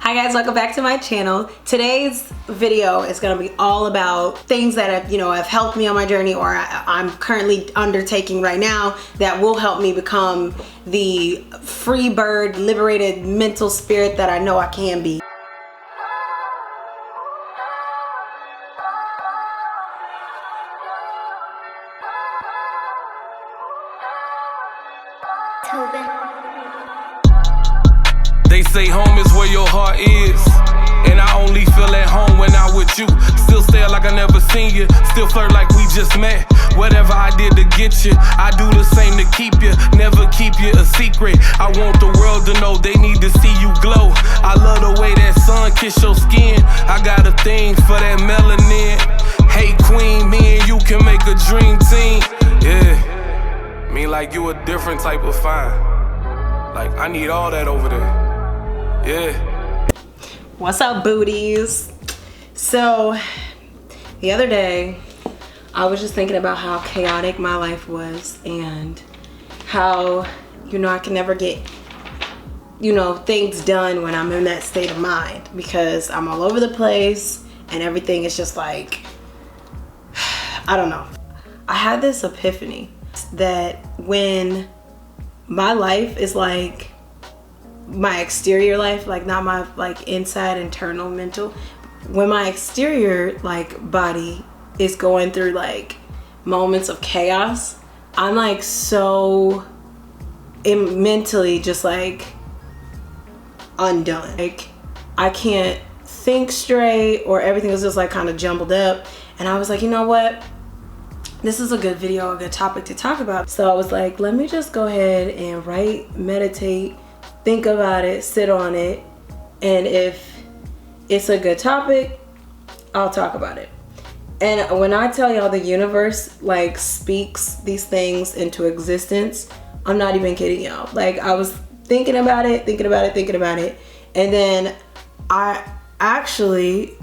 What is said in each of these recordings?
Hi guys, welcome back to my channel. Today's video is going to be all about things that have helped me on my journey, or I'm currently undertaking right now, that will help me become the free bird, liberated mental spirit that I know I can be. They say home is where your heart is, and I only feel at home when I'm with you. Still stare like I never seen you, still flirt like we just met. Whatever I did to get you, I do the same to keep you. Never keep you a secret. I want the world to know, they need to see you glow. I love the way that sun kiss your skin. I got a thing for that melanin. Hey queen, me and you can make a dream team. Yeah, me like you a different type of fine. Like I need all that over there. Yeah. What's up, booties? So the other day I was just thinking about how chaotic my life was, and how I can never get things done when I'm in that state of mind, because I'm all over the place and everything is just like, I don't know. I had this epiphany that when my life is like my exterior life, like not my inside, internal, mental, when my exterior body is going through moments of chaos, I'm so mentally just undone. I can't think straight, or everything is just kind of jumbled up. And I was like, you know what? This is a good video, a good topic to talk about. So I was like, let me just go ahead and write, meditate, think about it, sit on it, and if it's a good topic, I'll talk about it. And when I tell y'all the universe speaks these things into existence, I'm not even kidding y'all. I was thinking about it, and then I actually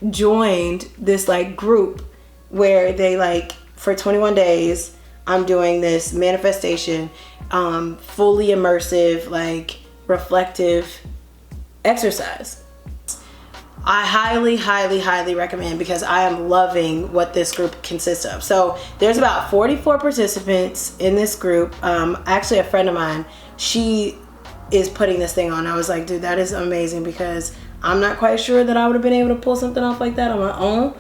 joined this group where they for 21 days I'm doing this manifestation, fully immersive, reflective exercise. I highly recommend, because I am loving what this group consists of. So there's about 44 participants in this group. Actually, a friend of mine, she is putting this thing on. I was like, dude, that is amazing, because I'm not quite sure that I would have been able to pull something off like that on my own.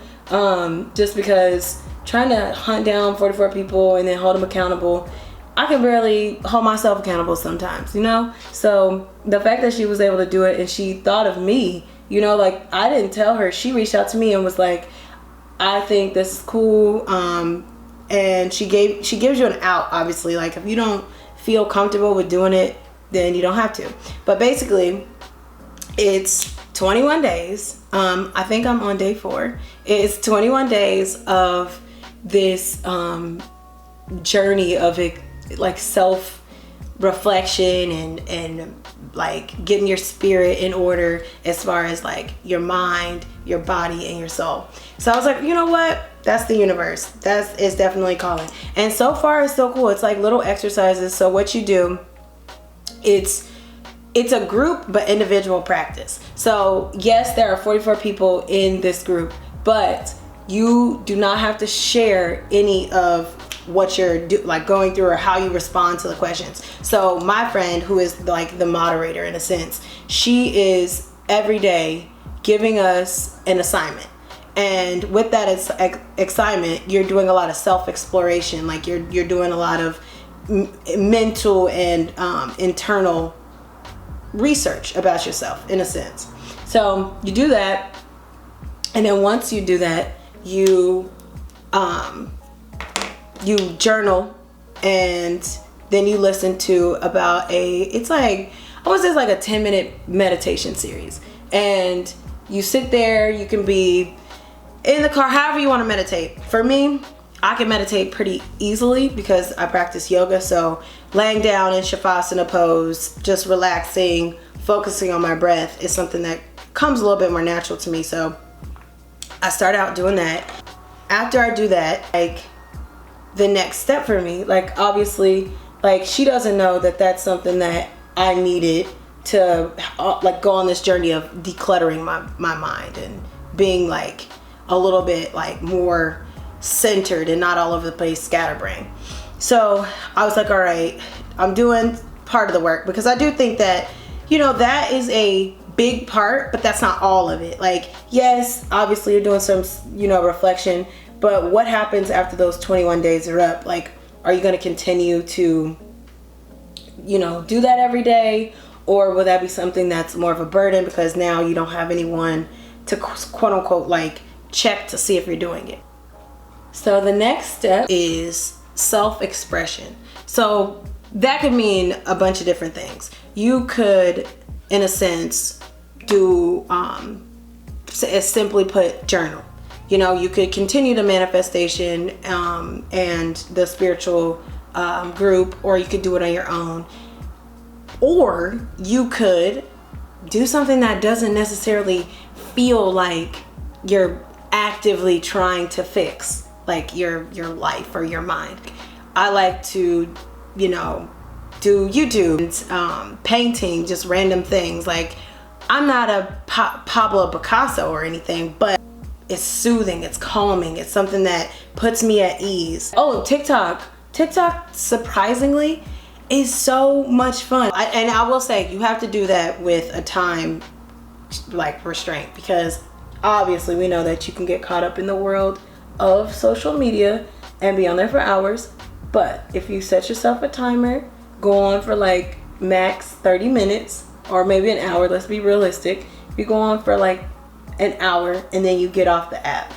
Just because trying to hunt down 44 people and then hold them accountable, I can barely hold myself accountable sometimes, So the fact that she was able to do it, and she thought of me, I didn't tell her. She reached out to me and was like, I think this is cool. And she gives you an out, obviously. If you don't feel comfortable with doing it, then you don't have to. But basically, it's 21 days. I think I'm on day 4. It's 21 days of this journey of it, self-reflection and getting your spirit in order, as far as your mind, your body, and your soul. So I was like, you know what? That's the universe. That is definitely calling. And so far it's so cool. It's little exercises. So what you do, it's a group but individual practice. So yes, there are 44 people in this group, but you do not have to share any of what you're going through, or how you respond to the questions. So my friend, who is the moderator in a sense, she is every day giving us an assignment. And with that assignment, you're doing a lot of self-exploration. You're doing a lot of mental and internal research about yourself, in a sense. So you do that, and then once you do that, you journal, and then you listen to about it's I would say a 10-minute meditation series. And you sit there, you can be in the car, however you want to meditate. For me, I can meditate pretty easily because I practice yoga. So laying down in Shavasana pose, just relaxing, focusing on my breath is something that comes a little bit more natural to me. So I start out doing that. After I do that, the next step for me, obviously, she doesn't know that that's something that I needed to like go on this journey of decluttering my mind and being like a little bit like more centered and not all over the place, scatterbrained. So I was like, all right, I'm doing part of the work, because I do think that, you know, that is a big part, but that's not all of it. Like, yes, obviously you're doing some, you know, reflection, but what happens after those 21 days are up? Like, are you going to continue to, you know, do that every day? Or will that be something that's more of a burden because now you don't have anyone to quote unquote like check to see if you're doing it? So the next step is self-expression. So that could mean a bunch of different things. You could, in a sense, do simply put journal. You know, you could continue the manifestation and the spiritual group, or you could do it on your own. Or you could do something that doesn't necessarily feel like you're actively trying to fix like your life or your mind. I like to, you know, do YouTube, painting, just random things. Like, I'm not a Pablo Picasso or anything, but it's soothing, it's calming, it's something that puts me at ease. Oh, TikTok, surprisingly, is so much fun. And I will say, you have to do that with a time like restraint, because obviously we know that you can get caught up in the world of social media and be on there for hours. But if you set yourself a timer, go on for like max 30 minutes or maybe an hour, let's be realistic. If you go on for like an hour and then you get off the app.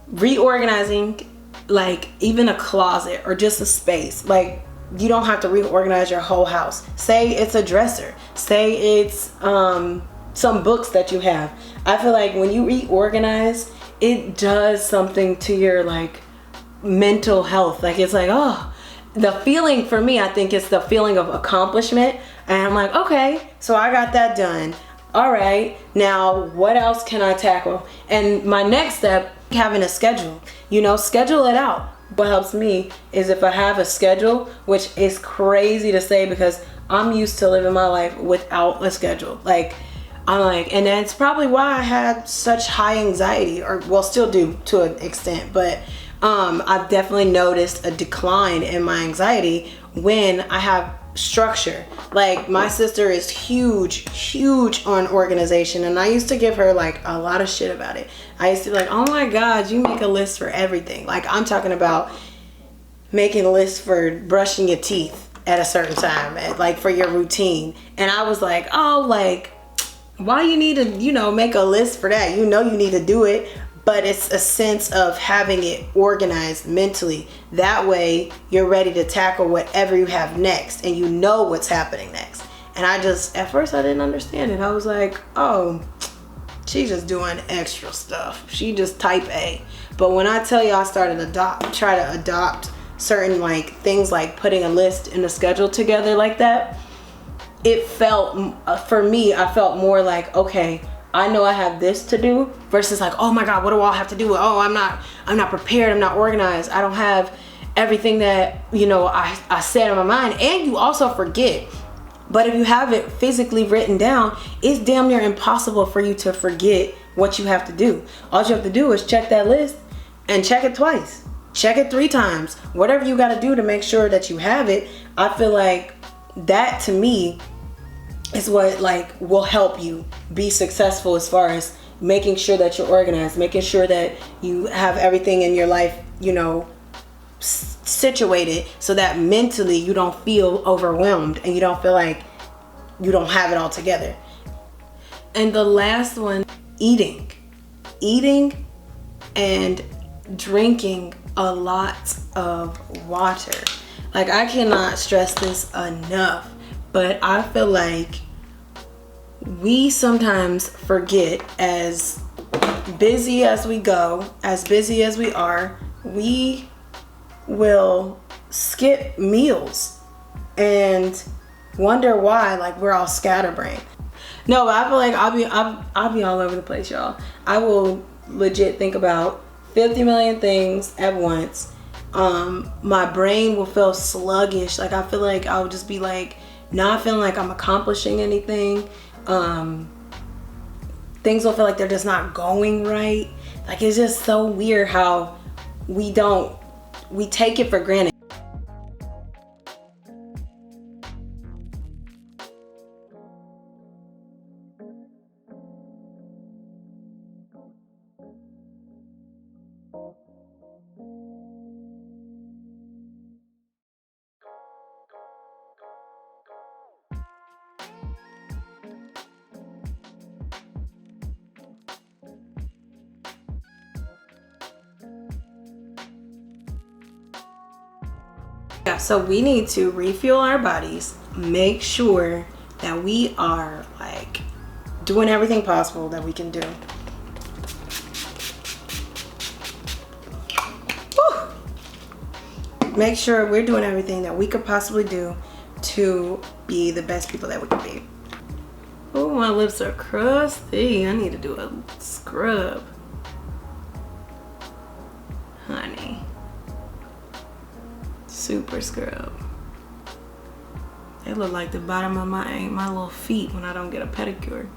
Reorganizing, like even a closet or just a space, like you don't have to reorganize your whole house. Say it's a dresser, say it's some books that you have. I feel like when you reorganize, it does something to your like mental health. Like, it's like, oh, the feeling for me, I think it's the feeling of accomplishment. And I'm like, okay, so I got that done. All right, now what else can I tackle? And my next step, having a schedule. You know, schedule it out. What helps me is if I have a schedule, which is crazy to say because I'm used to living my life without a schedule. Like, I'm like, and that's probably why I had such high anxiety, or well, still do to an extent, but I've definitely noticed a decline in my anxiety when I have structure. Like, my sister is huge on organization, and I used to give her like a lot of shit about it. I used to be like, oh my God, you make a list for everything. Like, I'm talking about making a list for brushing your teeth at a certain time, like for your routine. And I was like, oh, like, why you need to, you know, make a list for that? You know you need to do it, but it's a sense of having it organized mentally. That way you're ready to tackle whatever you have next, and you know what's happening next. And I just, at first I didn't understand it. I was like, oh, she's just doing extra stuff. She just type A. But when I tell you I started try to adopt certain like things, like putting a list and a schedule together like that, it felt, for me, I felt more like, okay, I know I have this to do, versus like, oh my God, what do I have to do? Oh, I'm not prepared, I'm not organized, I don't have everything that, you know, I said in my mind. And you also forget. But if you have it physically written down, it's damn near impossible for you to forget what you have to do. All you have to do is check that list and check it twice, check it 3 times, whatever you got to do to make sure that you have it. I feel like that, to me, is what like will help you be successful as far as making sure that you're organized, making sure that you have everything in your life, you know, situated, so that mentally you don't feel overwhelmed and you don't feel like you don't have it all together. And the last one, eating and drinking a lot of water. Like, I cannot stress this enough, but I feel like we sometimes forget, as busy as we go, as busy as we are, we will skip meals and wonder why, like, we're all scatterbrained. No, but I feel like I'll be all over the place, y'all. I will legit think about 50 million things at once. My brain will feel sluggish. Like, I feel like I'll just be like not feeling like I'm accomplishing anything. Things will feel like they're just not going right. Like, it's just so weird how we take it for granted. Yeah, so we need to refuel our bodies, make sure that we are like doing everything possible that we can do. Woo! Make sure we're doing everything that we could possibly do to be the best people that we can be. Oh, my lips are crusty. I need to do a scrub. Honey. Super scrub. They look like the bottom of my little feet when I don't get a pedicure.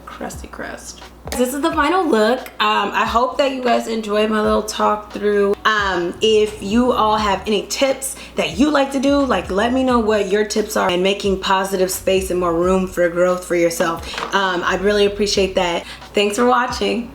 Crusty crust. This is the final look. I hope that you guys enjoyed my little talk through. If you all have any tips that you like to do, like, let me know what your tips are in making positive space and more room for growth for yourself. I really appreciate that. Thanks for watching.